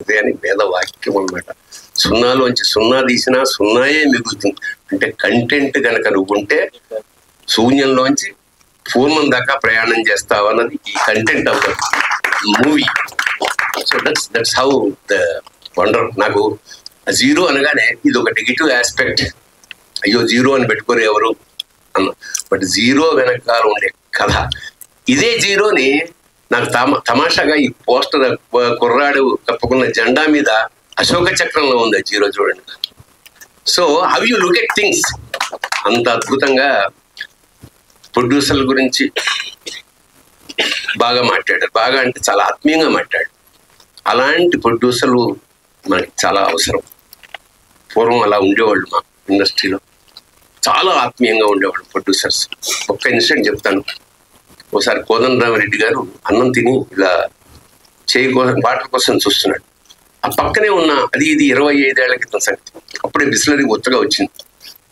మిగులుతుంది అని వేద వాక్యం అన్నమాట. సున్నాలోంచి సున్నా తీసినా సున్నాయే మిగులుతుంది. అంటే కంటెంట్ కనుక నువ్వు ఉంటే శూన్యంలోంచి పూర్ణం దాకా ప్రయాణం చేస్తావు అన్నది ఈ content of the movie. So that's how the wonder. నాకు జీరో అనగానే ఇది ఒక నెగిటివ్ ఆస్పెక్ట్, అయ్యో జీరో అని పెట్టుకోరు ఎవరు అన్న. బట్ జీరో వెనకాల ఉండే కథ ఇదే. జీరోని నాకు తమాషాగా ఈ పోస్టర్ కుర్రాడు కప్పుకున్న జెండా మీద అశోక చక్రంలో ఉంది జీరో, చూడండి. So how you look at things. అంత అద్భుతంగా ప్రొడ్యూసర్ల గురించి బాగా మాట్లాడారు. బాగా అంటే చాలా ఆత్మీయంగా మాట్లాడారు. అలాంటి ప్రొడ్యూసర్లు మనకి చాలా అవసరం. పూర్వం అలా ఉండేవాళ్ళు మా ఇండస్ట్రీలో, చాలా ఆత్మీయంగా ఉండేవాళ్ళు ప్రొడ్యూసర్స్. ఒక్క ఇన్సిడెంట్ చెప్తాను. ఒకసారి కోదండరామిరెడ్డి గారు అన్నం తిని ఇలా చేయి కోసం వాటర్ కోసం చూస్తున్నాడు. ఆ పక్కనే ఉన్న ఇది 25 ఏళ్ల క్రితం సంగతి. అప్పుడే బిస్లరీ కొత్తగా వచ్చింది.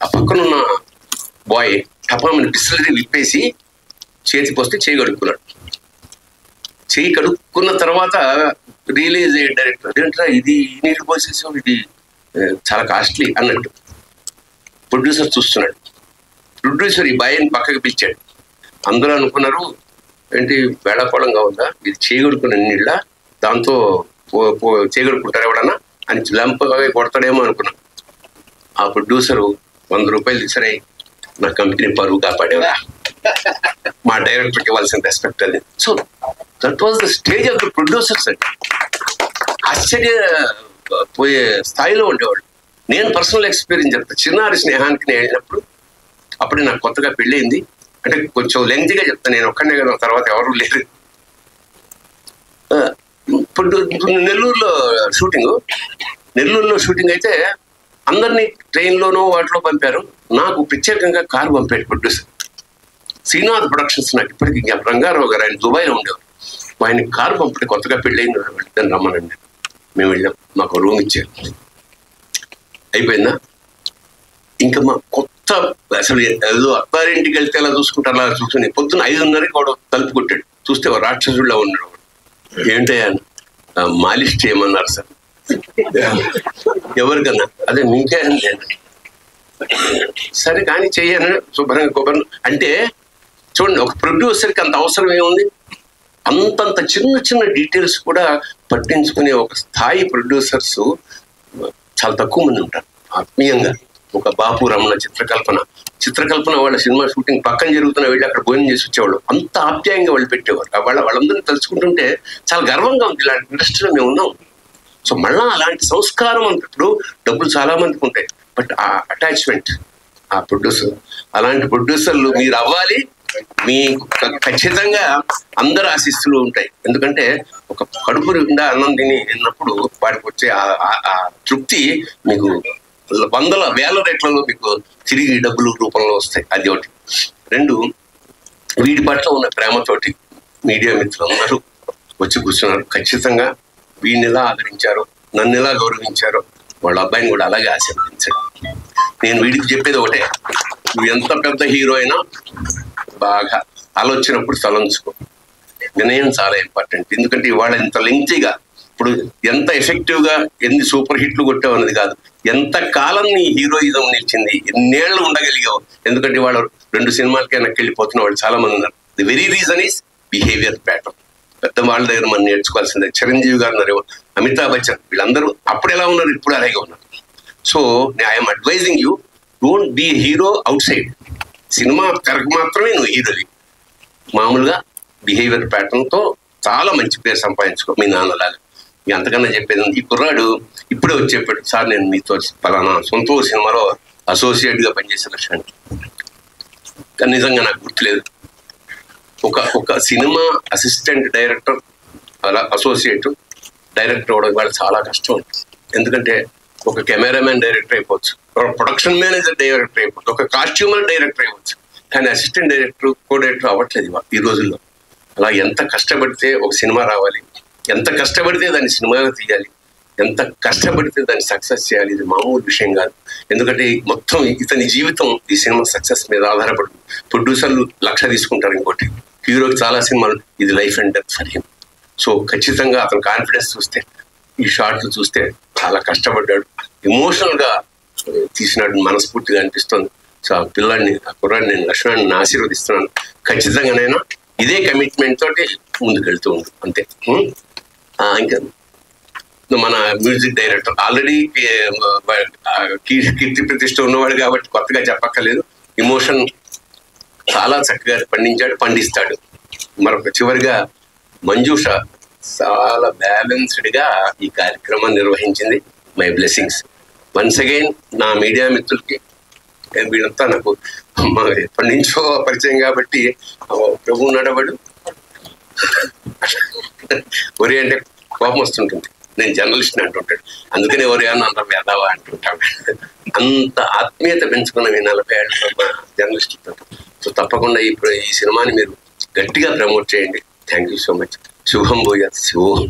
ఆ పక్కనున్న బాయ్ టపామని బిస్లరీ విప్పేసి చేతి పోస్తే చేయి కడుక్కున్నాడు. చేయి కడుక్కున్న తర్వాత రియలైజ్ అయ్యే డైరెక్టర్, అదేంట్రా ఇది నీళ్ళు పోసేసాం, ఇది చాలా కాస్ట్లీ అన్నట్టు. ప్రొడ్యూసర్ చూస్తున్నాడు. ప్రొడ్యూసర్ ఈ బాయ్ని పక్కకి పిలిచాడు. అందరూ అనుకున్నారు ఏంటి వేళాకోళంగా ఉందా, ఇది చేయగడుకున్న నీళ్ళ, దాంతో చేయగడుకుంటారు ఎవడన్నా అని లంపగా కొడతాడేమో అనుకున్నాను. ఆ ప్రొడ్యూసరు 100 రూపాయలు తీసుకురాయి, నా కంపెనీ పరువు కాపాడేవా, మా డైరెక్టర్కి ఇవ్వాల్సిన రెస్పెక్ట్ అది. So that was the stage of the producers అండి. ఆశ్చర్యపోయే స్థాయిలో ఉండేవాళ్ళు. నేను పర్సనల్ ఎక్స్పీరియన్స్ చెప్తాను. చిన్నారి స్నేహానికి నేను వెళ్ళినప్పుడు, అప్పుడే నాకు కొత్తగా పెళ్ళయింది. అంటే కొంచెం లెంగ్తీగా చెప్తాను, నేను ఒక్కనే కదా, తర్వాత ఎవరు లేరు. ఇప్పుడు నెల్లూరులో షూటింగ్ అయితే అందరినీ ట్రైన్లోనో వాటిలో పంపారు. నాకు ప్రత్యేకంగా కారు పంపాడు ప్రొడ్యూసర్. శ్రీనాథ్ ప్రొడక్షన్స్, నాకు ఇప్పటికీ రంగారావు గారు, ఆయన దుబాయ్లో ఉండేవారు. ఆయన కారు పంపితే కొత్తగా పెళ్ళయింది, వెళ్తాను రమ్మనండి. మేము వెళ్ళాం, మాకు రూమ్ ఇచ్చారు. అయిపోయిందా, ఇంకా మా కొత్త అసలు ఏదో అత్తారింటికి వెళ్తే అలా చూసుకుంటారు, అలా చూసుకుని పొద్దున్న 5:30కి వాడు తలుపు కొట్టాడు. చూస్తే రాక్షసుడిలో ఉన్నాడు. ఏంటయ్యా, మాలిష్ చేయమన్నారు సార్. ఎవరికన్నా, అదే మీకే అండి. సరే కానీ చెయ్యను శుభ్రంగా కొబ్బరి. అంటే చూడండి, ఒక ప్రొడ్యూసర్కి అంత అవసరం ఏముంది. అంతంత చిన్న డీటెయిల్స్ కూడా పట్టించుకునే ఒక స్థాయి ప్రొడ్యూసర్స్ చాలా తక్కువ మంది ఉంటారు. ఆత్మీయంగా ఒక బాపు రమణ చిత్రకల్పన వాళ్ళ సినిమా షూటింగ్ పక్కన జరుగుతున్న వెళ్ళి అక్కడ భోజనం చేసి వచ్చేవాళ్ళు. అంత ఆప్యాయంగా వాళ్ళు పెట్టేవారు. వాళ్ళందరినీ తలుచుకుంటుంటే చాలా గర్వంగా ఉంది, ఇలాంటి ఇండస్ట్రీలో మేము ఉన్నాం. సో మళ్ళా అలాంటి సంస్కారం అంటప్పుడు డబ్బులు చాలా మందికి ఉంటాయి, బట్ ఆ అటాచ్మెంట్, ఆ ప్రొడ్యూసర్, అలాంటి ప్రొడ్యూసర్లు మీరు అవ్వాలి. మీ ఖచ్చితంగా అందరు ఆశీస్సులు ఉంటాయి. ఎందుకంటే ఒక కడుపు నిండా అన్నం తిని విన్నప్పుడు వాడికి వచ్చే ఆ తృప్తి మీకు 100,000 రెట్లలో మీకు తిరిగి డబ్బులు రూపంలో వస్తాయి. అది ఒకటి. 2, వీడి పట్ల ఉన్న ప్రేమతోటి మీడియా మిత్రులందరూ వచ్చి కూర్చున్నారు. ఖచ్చితంగా వీడిని ఎలా ఆదరించారో, నన్ను ఎలా గౌరవించారో, వాళ్ళ అబ్బాయిని కూడా అలాగే ఆశీర్వదించాడు. నేను వీడికి చెప్పేది ఒకటే, నువ్వు ఎంత పెద్ద హీరో అయినా బాగా ఆలోచనప్పుడు తలంచుకో. వినయం చాలా ఇంపార్టెంట్. ఎందుకంటే ఇవాళ ఇంత లెంగ్తీగా, ఇప్పుడు ఎంత ఎఫెక్టివ్గా ఎన్ని సూపర్ హిట్లు కొట్టావు అన్నది కాదు, ఎంత కాలం నీ హీరోయిజం నిలిచింది, ఎన్నేళ్ళు ఉండగలిగావు. ఎందుకంటే వాళ్ళు 2 సినిమాలకే వెళ్ళిపోతున్న వాళ్ళు చాలా మంది ఉన్నారు. The very reason is behaviour pattern. పెద్ద వాళ్ళ దగ్గర మనం నేర్చుకోవాల్సిందే. చిరంజీవి గారు ఉన్నారు, అమితాబ్ బచ్చన్, వీళ్ళందరూ అప్పుడు ఎలా ఉన్నారు, ఇప్పుడు అలాగే ఉన్నారు. So I'm advising you, don't be hero outside. Cinema తెరకు మాత్రమే నువ్వు హీరోవి. మామూలుగా బిహేవియర్ ప్యాటర్న్తో చాలా మంచి పేరు సంపాదించుకో, మీ నాన్నలాగా. మీ అంతకన్నా చెప్పేది, ఈ కుర్రాడు ఇప్పుడే వచ్చి చెప్పాడు, సార్ నేను మీతో పలానా సొంత సినిమాలో అసోసియేట్గా పనిచేసే లక్ష్యాన్ని. కానీ నిజంగా నాకు గుర్తులేదు. ఒక సినిమా అసిస్టెంట్ డైరెక్టర్, అలా అసోసియేట్ డైరెక్టర్ అవ్వడం వాళ్ళు చాలా కష్టం. ఎందుకంటే ఒక కెమెరామెన్ డైరెక్టర్ అయిపోవచ్చు, ఒక ప్రొడక్షన్ మేనేజర్ డైరెక్టర్ అయిపోవచ్చు, ఒక కాస్ట్యూమర్ డైరెక్టర్ అయిపోవచ్చు. కానీ అసిస్టెంట్ డైరెక్టర్, కో డైరెక్టర్ అవ్వట్లేదు ఈ రోజుల్లో. అలా ఎంత కష్టపడితే ఒక సినిమా రావాలి, ఎంత కష్టపడితే దాన్ని సినిమాగా తీయాలి, ఎంత కష్టపడితే దాన్ని సక్సెస్ చేయాలి, ఇది మామూలు విషయం కాదు. ఎందుకంటే మొత్తం ఇతని జీవితం ఈ సినిమా సక్సెస్ మీద ఆధారపడుతుంది. ప్రొడ్యూసర్లు 1,00,000 తీసుకుంటారు, ఇంకోటి హీరోకి చాలా సినిమాలు, ఇది life and death for him. So ఖచ్చితంగా అతని కాన్ఫిడెన్స్ చూస్తే ఈ షార్ట్లు చూస్తే చాలా కష్టపడ్డాడు, ఎమోషనల్గా తీసినాడు మనస్ఫూర్తిగా అనిపిస్తుంది. సో ఆ పిల్లాడిని, ఆ కుర్రాడిని, నేను లక్ష్మణాన్ని ఆశీర్వదిస్తున్నాను. ఖచ్చితంగానైనా ఇదే కమిట్మెంట్ తోటి ముందుకెళ్తూ ఉండు అంతే. ఇంకా మన మ్యూజిక్ డైరెక్టర్ ఆల్రెడీ కీర్తి ప్రతిష్ట ఉన్నవాడు కాబట్టి కొత్తగా చెప్పక్కర్లేదు. ఎమోషన్ చాలా చక్కగా పండిస్తాడు. మరొక చివరిగా మంజుష చాలా బ్యాలెన్స్డ్గా ఈ కార్యక్రమాన్ని నిర్వహించింది. My blessings once again. నా మీడియా మిత్రులకి, వీళ్ళంతా నాకు ఎప్పటి నుంచో పరిచయం కాబట్టి ప్రభు నడవడు ఒరే అంటే కోపం వస్తుంటుంది. నేను జర్నలిస్ట్ని అంటుంటాడు, అందుకనే ఒరే అని అంత వేదావా అంటుంటాడు. అంత ఆత్మీయత పెంచుకున్న ఈ 40 ఏళ్ళ జర్నలిస్టులతో. సో తప్పకుండా ఈ సినిమాని మీరు గట్టిగా ప్రమోట్ చేయండి. Thank you so much. శుభం భూయాత్. శుభం.